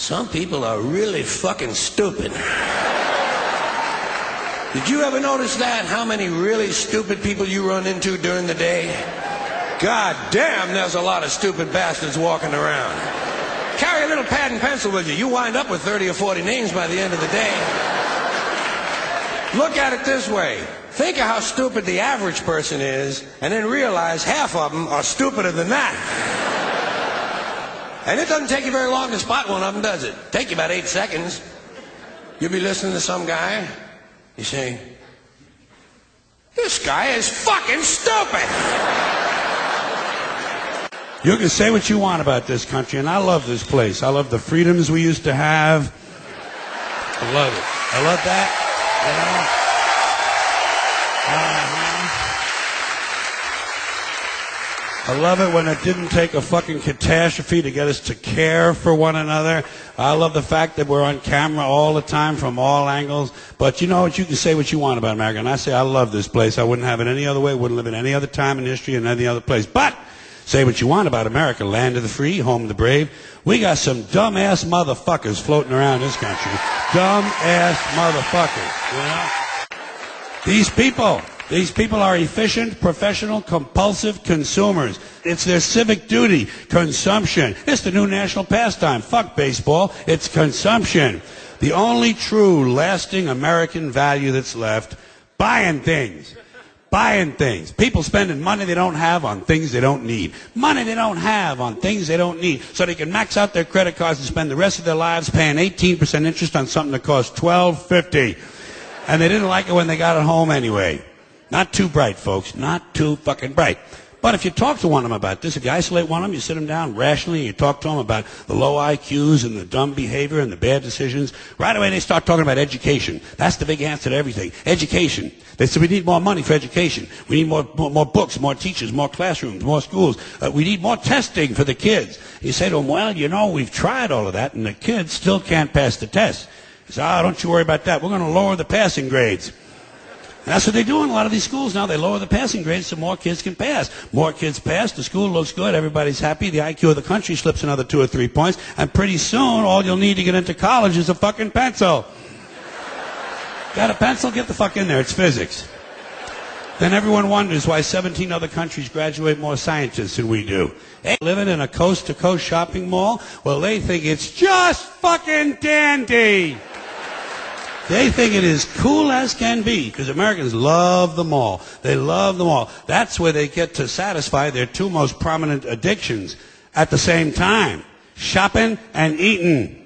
Some people are really fucking stupid. Did you ever notice that? How many really stupid people you run into during the day? God damn, there's a lot of stupid bastards walking around. Carry a little pad and pencil with you. You wind up with 30 or 40 names by the end of the day. Look at it this way. Think of how stupid the average person is, and then realize half of them are stupider than that. And it doesn't take you very long to spot one of them, does it? Take you about 8 seconds. You'll be listening to some guy. You say, this guy is fucking stupid. You can say what you want about this country, and I love this place. I love the freedoms we used to have. I love it. I love that. I love it when it didn't take a fucking catastrophe to get us to care for one another. I love the fact that we're on camera all the time from all angles. But you know what? You can say what you want about America. And I say I love this place. I wouldn't have it any other way. Wouldn't live in any other time in history in any other place. But say what you want about America. Land of the free, home of the brave. We got some dumb-ass motherfuckers floating around this country. Dumb-ass motherfuckers, you know? These people are efficient, professional, compulsive consumers. It's their civic duty, consumption. It's the new national pastime. Fuck baseball. It's consumption. The only true, lasting American value that's left, buying things. Buying things. People spending money they don't have on things they don't need. Money they don't have on things they don't need. So they can max out their credit cards and spend the rest of their lives paying 18% interest on something that costs $12.50. And they didn't like it when they got it home anyway. Not too bright, folks. Not too fucking bright. But if you talk to one of them about this, if you isolate one of them, you sit them down rationally, you talk to them about the low IQs and the dumb behavior and the bad decisions, right away they start talking about education. That's the big answer to everything. Education. They say we need more money for education. We need more books, more teachers, more classrooms, more schools. We need more testing for the kids. You say to them, well, you know, we've tried all of that, and the kids still can't pass the test. You say, don't you worry about that. We're going to lower the passing grades. And that's what they do in a lot of these schools now. They lower the passing grades so more kids can pass. More kids pass, the school looks good, everybody's happy, the IQ of the country slips another 2 or 3 points, and pretty soon all you'll need to get into college is a fucking pencil. Got a pencil? Get the fuck in there. It's physics. Then everyone wonders why 17 other countries graduate more scientists than we do. Hey, living in a coast-to-coast shopping mall? Well, they think it's just fucking dandy. They think it is cool as can be, because Americans love the mall. They love the mall. That's where they get to satisfy their 2 most prominent addictions at the same time. Shopping and eating.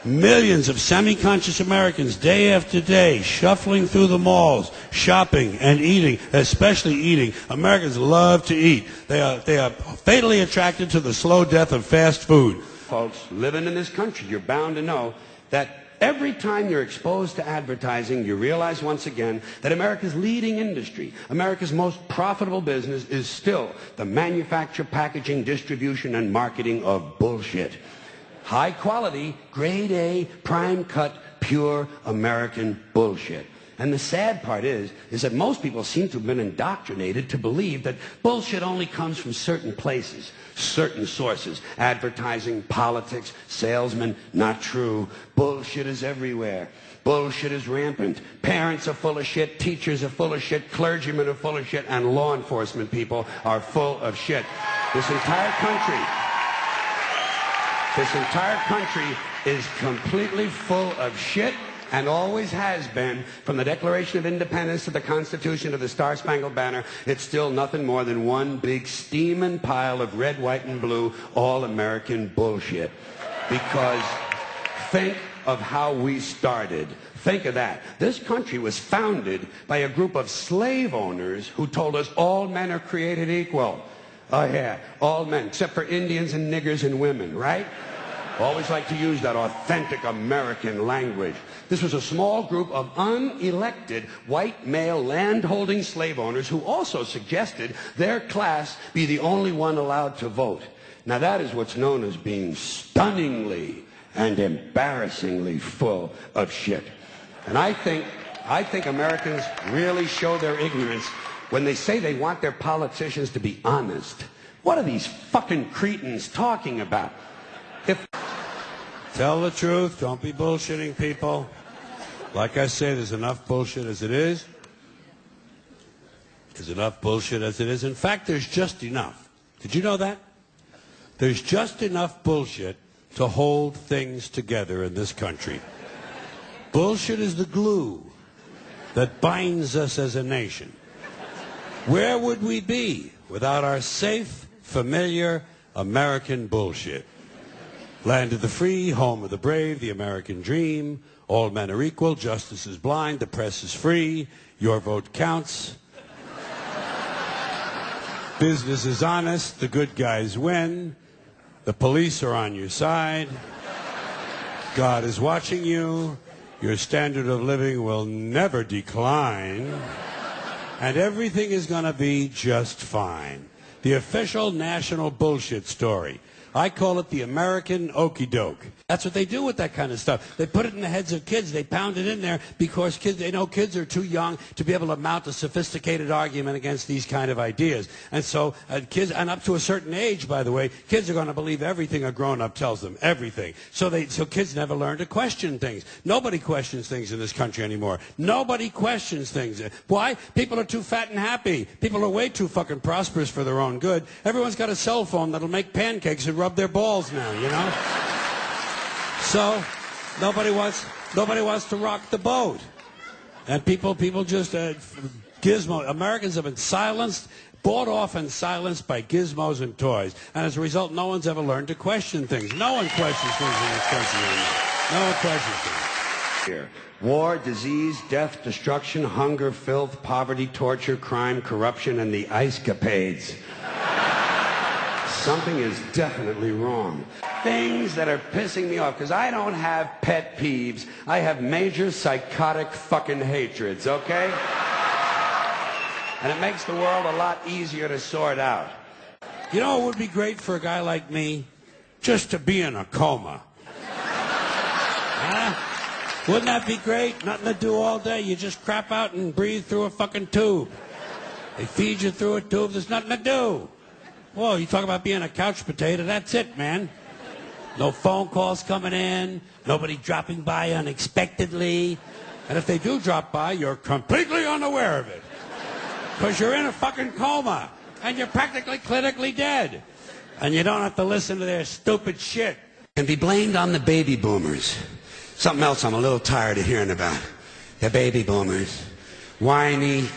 Millions of semi-conscious Americans, day after day, shuffling through the malls, shopping and eating, especially eating. Americans love to eat. They are fatally attracted to the slow death of fast food. Folks, living in this country, you're bound to know that every time you're exposed to advertising, you realize once again that America's leading industry, America's most profitable business, is still the manufacture, packaging, distribution, and marketing of bullshit. High quality, grade A, prime cut, pure American bullshit. And the sad part is that most people seem to have been indoctrinated to believe that bullshit only comes from certain places, certain sources. Advertising, politics, salesmen, not true. Bullshit is everywhere. Bullshit is rampant. Parents are full of shit, teachers are full of shit, clergymen are full of shit, and law enforcement people are full of shit. This entire country is completely full of shit, and always has been. From the Declaration of Independence to the Constitution to the Star-Spangled Banner, it's still nothing more than one big steaming pile of red, white, and blue all-American bullshit. Because think of how we started. Think of that. This country was founded by a group of slave owners who told us all men are created equal. Oh yeah, all men, except for Indians and niggers and women, right? Always like to use that authentic American language. This was a small group of unelected white male land-holding slave owners who also suggested their class be the only one allowed to vote. Now that is what's known as being stunningly and embarrassingly full of shit. And I think Americans really show their ignorance when they say they want their politicians to be honest. What are these fucking cretins talking about? Tell the truth. Don't be bullshitting people. Like I say, there's enough bullshit as it is. There's enough bullshit as it is. In fact, there's just enough. Did you know that? There's just enough bullshit to hold things together in this country. Bullshit is the glue that binds us as a nation. Where would we be without our safe, familiar American bullshit? Land of the free, home of the brave, the American dream. All men are equal, justice is blind, the press is free, your vote counts. Business is honest, the good guys win, the police are on your side, God is watching you, your standard of living will never decline, and everything is going to be just fine. The official national bullshit story. I call it the American okey doke. That's what they do with that kind of stuff. They put it in the heads of kids. They pound it in there because they know kids are too young to be able to mount a sophisticated argument against these kind of ideas. And so kids, and up to a certain age, by the way, kids are going to believe everything a grown-up tells them, everything. So kids never learn to question things. Nobody questions things in this country anymore. Nobody questions things. Why? People are too fat and happy. People are way too fucking prosperous for their own good. Everyone's got a cell phone that'll make pancakes and rub their balls now, you know? So nobody wants to rock the boat, and people just gizmo. Americans have been silenced, bought off, and silenced by gizmos and toys, and as a result, no one's ever learned to question things. No one questions things in this country anymore. No one questions things. Here, war, disease, death, destruction, hunger, filth, poverty, torture, crime, corruption, and the ice capades. Something is definitely wrong. Things that are pissing me off, because I don't have pet peeves. I have major psychotic fucking hatreds, okay? And it makes the world a lot easier to sort out. You know, it would be great for a guy like me just to be in a coma. Huh? Wouldn't that be great? Nothing to do all day. You just crap out and breathe through a fucking tube. They feed you through a tube. There's nothing to do. Whoa, you talk about being a couch potato, that's it, man. No phone calls coming in, nobody dropping by unexpectedly. And if they do drop by, you're completely unaware of it. Because you're in a fucking coma, and you're practically clinically dead. And you don't have to listen to their stupid shit. And be blamed on the baby boomers. Something else I'm a little tired of hearing about. The baby boomers. Whiny,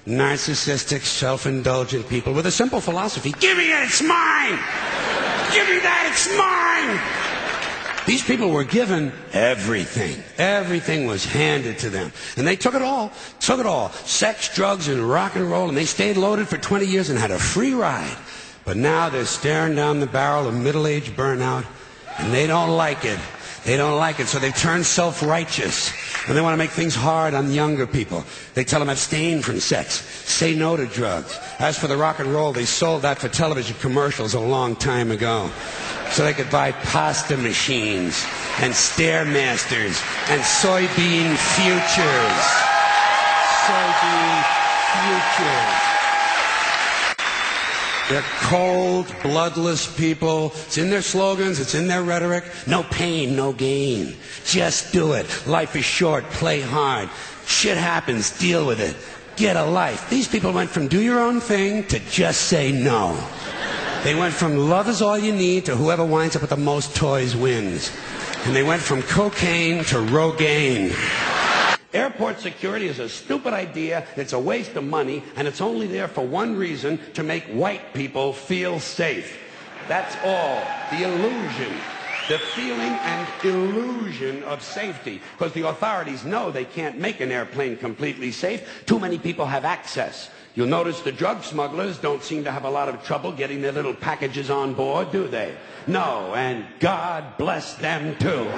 narcissistic, self-indulgent people with a simple philosophy. Give me it, it's mine! Give me that, it's mine! These people were given everything. Everything was handed to them. And they took it all. Took it all. Sex, drugs, and rock and roll. And they stayed loaded for 20 years and had a free ride. But now they're staring down the barrel of middle-age burnout. And they don't like it. They don't like it, so they've turned self-righteous. And they want to make things hard on younger people. They tell them abstain from sex, say no to drugs. As for the rock and roll, they sold that for television commercials a long time ago. So they could buy pasta machines and Stairmasters and soybean futures. Soybean futures. They're cold, bloodless people. It's in their slogans, it's in their rhetoric. No pain, no gain. Just do it. Life is short, play hard. Shit happens, deal with it. Get a life. These people went from do your own thing to just say no. They went from love is all you need to whoever winds up with the most toys wins. And they went from cocaine to Rogaine. Airport security is a stupid idea, it's a waste of money, and it's only there for one reason, to make white people feel safe. That's all. The illusion, the feeling and illusion of safety. Because the authorities know they can't make an airplane completely safe. Too many people have access. You'll notice the drug smugglers don't seem to have a lot of trouble getting their little packages on board, do they? No, and God bless them too.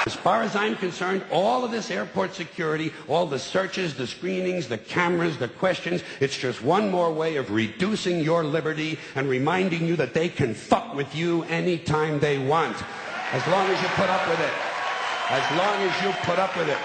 As far as I'm concerned, all of this airport security, all the searches, the screenings, the cameras, the questions, it's just one more way of reducing your liberty and reminding you that they can fuck with you anytime they want. As long as you put up with it. As long as you put up with it.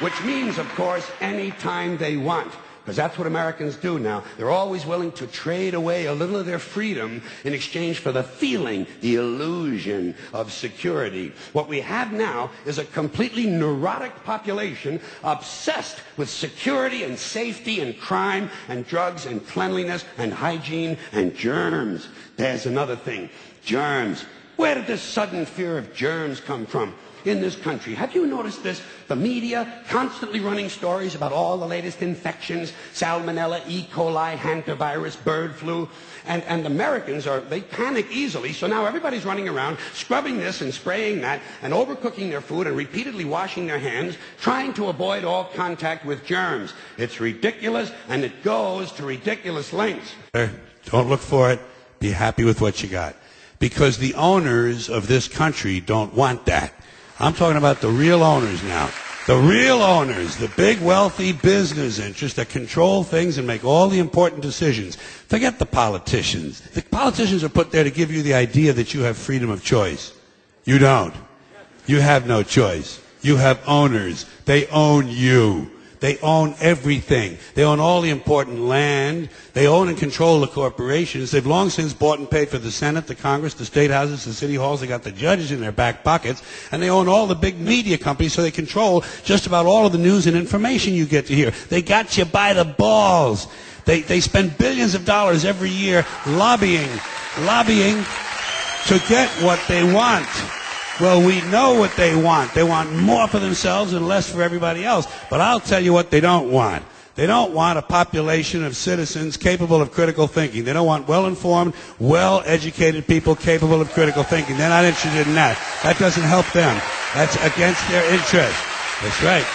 Which means, of course, anytime they want. because that's what Americans do now. They're always willing to trade away a little of their freedom in exchange for the feeling, the illusion of security. What we have now is a completely neurotic population obsessed with security and safety and crime and drugs and cleanliness and hygiene and germs. There's another thing, germs. Where did this sudden fear of germs come from in this country? Have you noticed this? The media constantly running stories about all the latest infections, salmonella, E. coli, hantavirus, bird flu. And Americans they panic easily, so now everybody's running around scrubbing this and spraying that and overcooking their food and repeatedly washing their hands, trying to avoid all contact with germs. It's ridiculous, and it goes to ridiculous lengths. Don't look for it. Be happy with what you got. Because the owners of this country don't want that. I'm talking about the real owners now. The real owners, the big wealthy business interests that control things and make all the important decisions. Forget the politicians. The politicians are put there to give you the idea that you have freedom of choice. You don't. You have no choice. You have owners. They own you. They own everything. They own all the important land. They own and control the corporations. They've long since bought and paid for the Senate, the Congress, the state houses, the city halls. They got the judges in their back pockets. And they own all the big media companies, so they control just about all of the news and information you get to hear. They got you by the balls. They spend billions of dollars every year lobbying to get what they want. Well, we know what they want. They want more for themselves and less for everybody else. But I'll tell you what they don't want. They don't want a population of citizens capable of critical thinking. They don't want well-informed, well-educated people capable of critical thinking. They're not interested in that. That doesn't help them. That's against their interest. That's right.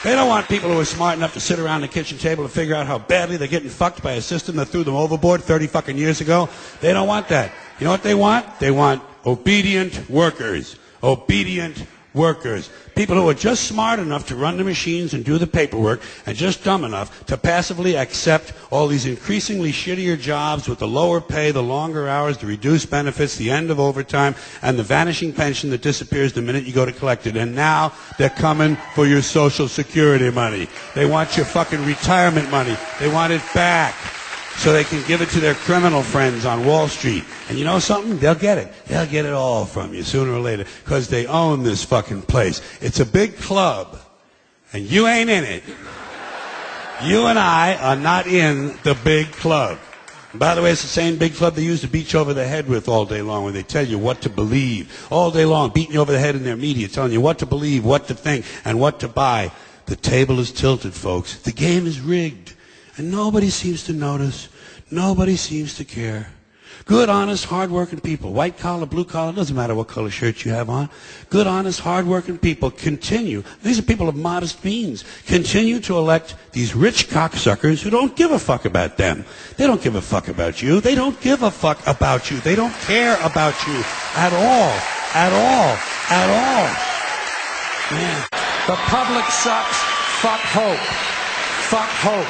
They don't want people who are smart enough to sit around the kitchen table and figure out how badly they're getting fucked by a system that threw them overboard 30 fucking years ago. They don't want that. You know what they want? They want obedient workers. Obedient workers. People who are just smart enough to run the machines and do the paperwork and just dumb enough to passively accept all these increasingly shittier jobs with the lower pay, the longer hours, the reduced benefits, the end of overtime, and the vanishing pension that disappears the minute you go to collect it. And now they're coming for your Social Security money. They want your fucking retirement money. They want it back so they can give it to their criminal friends on Wall Street. And you know something? They'll get it. They'll get it all from you sooner or later because they own this fucking place. It's a big club, and you ain't in it. You and I are not in the big club. And by the way, it's the same big club they use to beat you over the head with all day long when they tell you what to believe. All day long, beating you over the head in their media, telling you what to believe, what to think, and what to buy. The table is tilted, folks. The game is rigged. And nobody seems to notice. Nobody seems to care. Good, honest, hard-working people, white collar, blue collar, doesn't matter what color shirt you have on. Good, honest, hard-working people continue. These are people of modest means. Continue to elect these rich cocksuckers who don't give a fuck about them. They don't give a fuck about you. They don't give a fuck about you. They don't care about you at all. At all. At all. Man. The public sucks. Fuck hope. Fuck hope.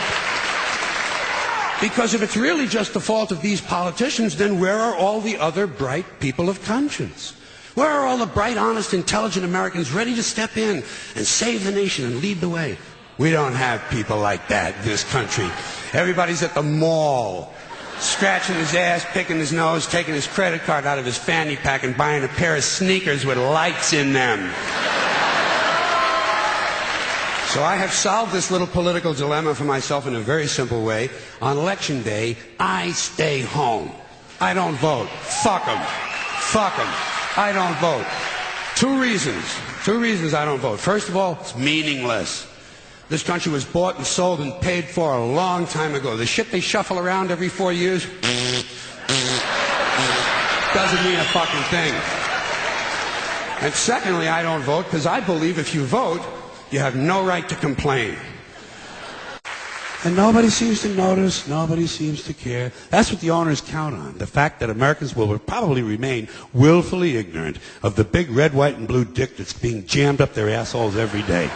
Because if it's really just the fault of these politicians, then where are all the other bright people of conscience? Where are all the bright, honest, intelligent Americans ready to step in and save the nation and lead the way? We don't have people like that in this country. Everybody's at the mall, scratching his ass, picking his nose, taking his credit card out of his fanny pack and buying a pair of sneakers with lights in them. So I have solved this little political dilemma for myself in a very simple way. On Election Day, I stay home. I don't vote. Fuck them. Fuck them. I don't vote. Two reasons I don't vote. First of all, it's meaningless. This country was bought and sold and paid for a long time ago. The shit they shuffle around every 4 years doesn't mean a fucking thing. And secondly, I don't vote because I believe if you vote, you have no right to complain. And nobody seems to notice, nobody seems to care. That's what the owners count on, the fact that Americans will probably remain willfully ignorant of the big red, white, and blue dick that's being jammed up their assholes every day.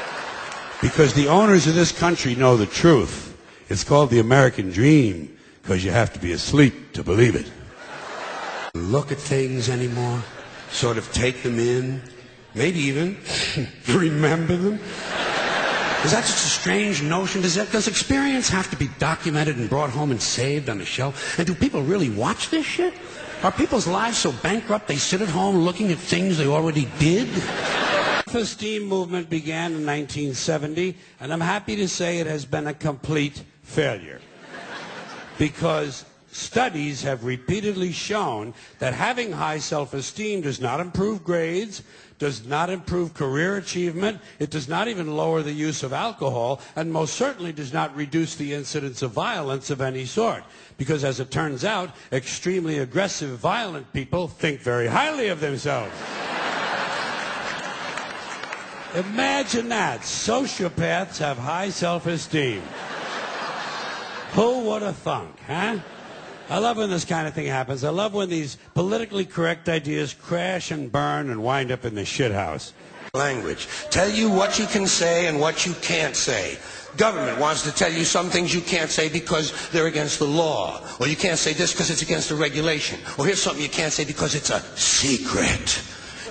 Because the owners of this country know the truth. It's called the American dream, because you have to be asleep to believe it. Look at things anymore, sort of take them in, maybe even remember them. Is that just a strange notion? Does experience have to be documented and brought home and saved on a shelf? And do people really watch this shit? Are people's lives so bankrupt they sit at home looking at things they already did? The self-esteem movement began in 1970, and I'm happy to say it has been a complete failure. Because studies have repeatedly shown that having high self-esteem does not improve grades, does not improve career achievement, it does not even lower the use of alcohol, and most certainly does not reduce the incidence of violence of any sort. Because as it turns out, extremely aggressive, violent people think very highly of themselves. Imagine that. Sociopaths have high self-esteem. Who would have thunk, huh? I love when this kind of thing happens. I love when these politically correct ideas crash and burn and wind up in the shithouse. Language. Tell you what you can say and what you can't say. Government wants to tell you some things you can't say because they're against the law. Or you can't say this because it's against the regulation. Or here's something you can't say because it's a secret.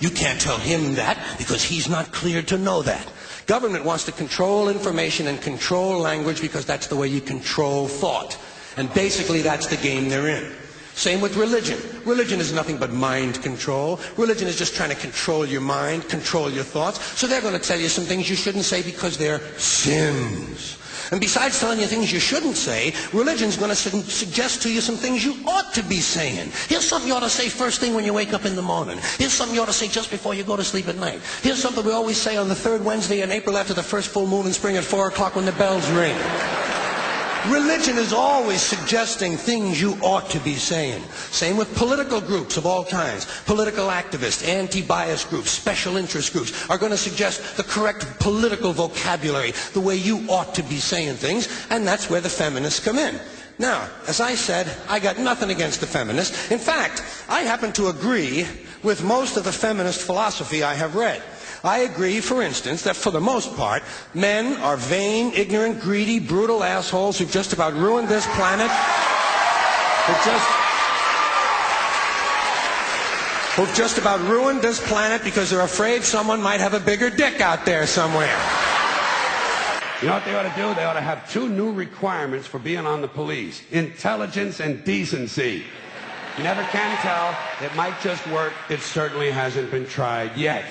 You can't tell him that because he's not cleared to know that. Government wants to control information and control language because that's the way you control thought. And basically that's the game they're in. Same with religion. Religion is nothing but mind control. Religion is just trying to control your mind, control your thoughts. So they're going to tell you some things you shouldn't say because they're sins. And besides telling you things you shouldn't say, religion's going to suggest to you some things you ought to be saying. Here's something you ought to say first thing when you wake up in the morning. Here's something you ought to say just before you go to sleep at night. Here's something we always say on the third Wednesday in April after the first full moon in spring at 4 o'clock when the bells ring. Religion is always suggesting things you ought to be saying. Same with political groups of all kinds. Political activists, anti-bias groups, special interest groups are going to suggest the correct political vocabulary, the way you ought to be saying things, and that's where the feminists come in. Now, as I said, I got nothing against the feminists. In fact, I happen to agree with most of the feminist philosophy I have read. I agree, for instance, that for the most part, men are vain, ignorant, greedy, brutal assholes who've just about ruined this planet. Who've just about ruined this planet because they're afraid someone might have a bigger dick out there somewhere. You know what they ought to do? They ought to have 2 new requirements for being on the police. Intelligence and decency. You never can tell. It might just work. It certainly hasn't been tried yet.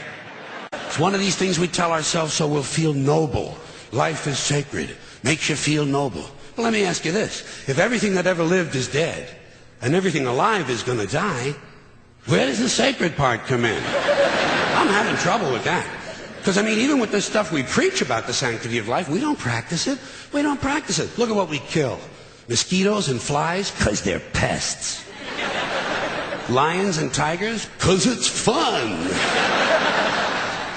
It's one of these things we tell ourselves so we'll feel noble. Life is sacred. Makes you feel noble. Well, let me ask you this. If everything that ever lived is dead, and everything alive is going to die, where does the sacred part come in? I'm having trouble with that. Because, I mean, even with this stuff we preach about the sanctity of life, we don't practice it. We don't practice it. Look at what we kill. Mosquitoes and flies, because they're pests. Lions and tigers, because it's fun.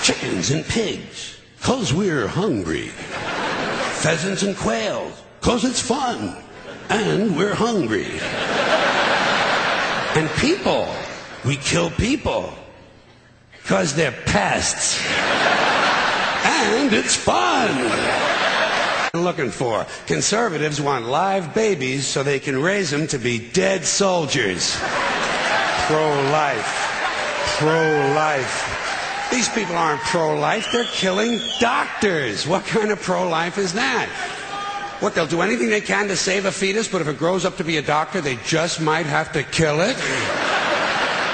Chickens and pigs, 'cause we're hungry. Pheasants and quails, 'cause it's fun. And we're hungry. And people, we kill people, 'cause they're pests. And it's fun. Looking for. Conservatives want live babies so they can raise them to be dead soldiers. Pro-life. Pro-life. These people aren't pro-life, they're killing doctors. What kind of pro-life is that? What, they'll do anything they can to save a fetus, but if it grows up to be a doctor, they just might have to kill it?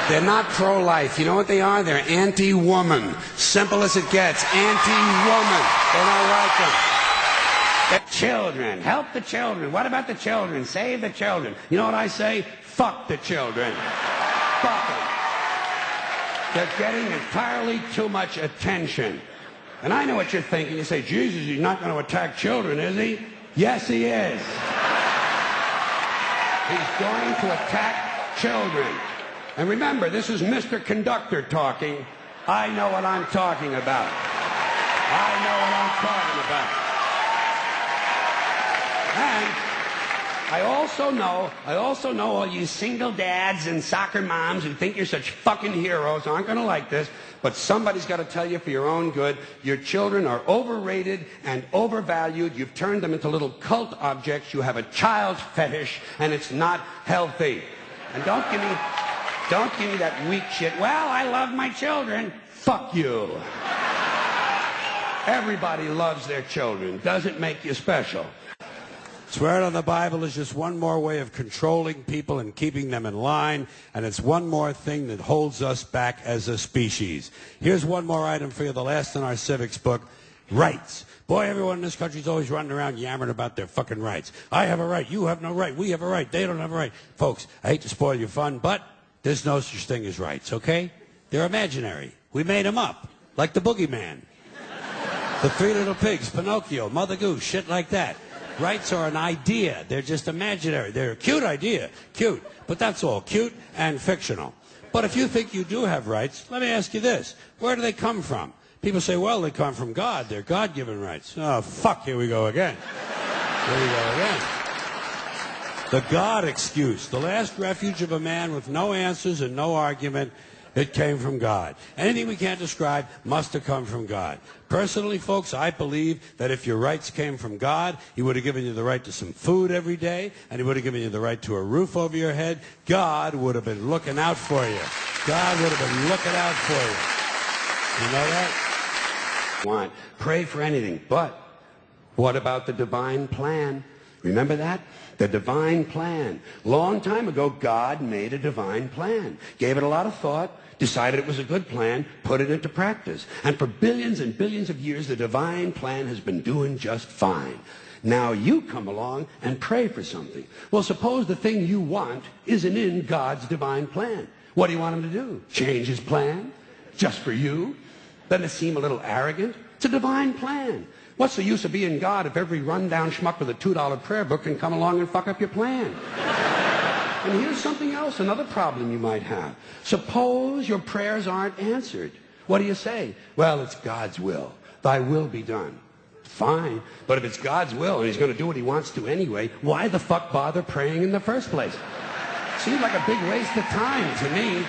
They're not pro-life. You know what they are? They're anti-woman. Simple as it gets. Anti-woman. They don't like them. The children. Help the children. What about the children? Save the children. You know what I say? Fuck the children. Fuck them. They're getting entirely too much attention. And I know what you're thinking. You say, Jesus, he's not going to attack children, is he? Yes, he is. He's going to attack children. And remember, this is Mr. Conductor talking. I know what I'm talking about. I know what I'm talking about. And I also know all you single dads and soccer moms who think you're such fucking heroes aren't going to like this, but somebody's got to tell you for your own good, your children are overrated and overvalued. You've turned them into little cult objects. You have a child fetish, and it's not healthy. And don't give me that weak shit. Well, I love my children. Fuck you. Everybody loves their children. Doesn't make you special. Swearing on the Bible is just one more way of controlling people and keeping them in line, and it's one more thing that holds us back as a species. Here's one more item for you, the last in our civics book, rights. Boy, everyone in this country is always running around yammering about their fucking rights. I have a right, you have no right, we have a right, they don't have a right. Folks, I hate to spoil your fun, but there's no such thing as rights, okay? They're imaginary. We made them up, like the boogeyman. The Three Little Pigs, Pinocchio, Mother Goose, shit like that. Rights are an idea. They're just imaginary. They're a cute idea. Cute. But that's all. Cute and fictional. But if you think you do have rights, let me ask you this. Where do they come from? People say, well, they come from God. They're God-given rights. Oh, fuck, here we go again. Here we go again. The God excuse. The last refuge of a man with no answers and no argument. It came from God. Anything we can't describe must have come from God. Personally, folks, I believe that if your rights came from God, He would have given you the right to some food every day, and He would have given you the right to a roof over your head. God would have been looking out for you. God would have been looking out for you. You know that? Want. Pray for anything. But what about the divine plan? Remember that? The divine plan. Long time ago, God made a divine plan. Gave it a lot of thought, decided it was a good plan, put it into practice. And for billions and billions of years, the divine plan has been doing just fine. Now you come along and pray for something. Well, suppose the thing you want isn't in God's divine plan. What do you want Him to do? Change His plan? Just for you? Doesn't it seem a little arrogant? It's a divine plan. What's the use of being God if every rundown schmuck with a $2 prayer book can come along and fuck up your plan? And here's something else, another problem you might have. Suppose your prayers aren't answered. What do you say? Well, it's God's will. Thy will be done. Fine. But if it's God's will and He's going to do what He wants to anyway, why the fuck bother praying in the first place? Seems like a big waste of time to me.